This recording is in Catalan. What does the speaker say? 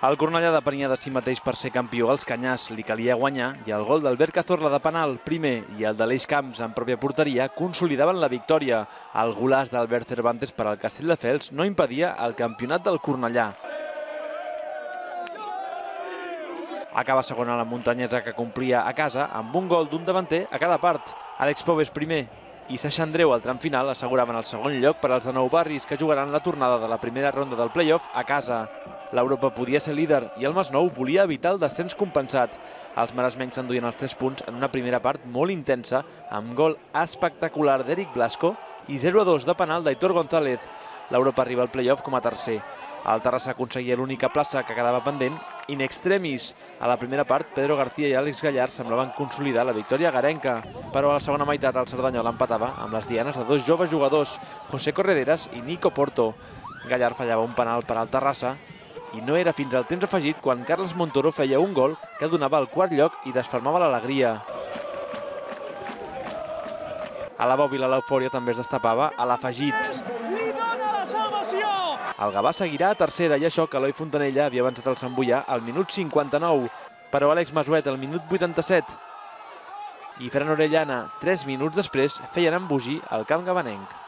El Cornellà depenia de si mateix per ser campió. Als Canyars li calia guanyar i el gol d'Albert Cazorla de penal, primer, i el d'Aleix Camps en pròpia porteria consolidaven la victòria. El golaç d'Albert Cervantes per al Castelldefels no impedia el campionat del Cornellà. Acaba segona la muntanyesa, que complia a casa amb un gol d'un davanter a cada part. Àlex Pobes primer i Sasha Andreu al tram final asseguraven el segon lloc per als de Nou Barris, que jugaran la tornada de la primera ronda del play-off a casa. L'Europa podia ser líder i el Masnou volia evitar el descens compensat. Els maresmencs s'enduien els 3 punts en una primera part molt intensa, amb gol espectacular d'Eric Blasco i 0-2 de penal d'Aitor González. L'Europa arriba al play-off com a tercer. El Terrassa aconseguia l'única plaça que quedava pendent in extremis. A la primera part, Pedro García i Àlex Gallar semblaven consolidar la victòria garenca, però a la segona meitat el Cerdanyol empatava amb les dianes de dos joves jugadors, José Correderas i Nico Porto. Gallar fallava un penal per al Terrassa i no era fins al temps afegit quan Carles Montoro feia un gol que donava el quart lloc i desfermava l'alegria. A la bòbila l'eufòria també es destapava a l'afegit. El Gavà seguirà a tercera i això que Eloi Fontanella havia avançat el Sant Boià al minut 59, però Àlex Masuet al minut 87 i Fran Orellana 3 minuts després feien embogir el camp gavanenc.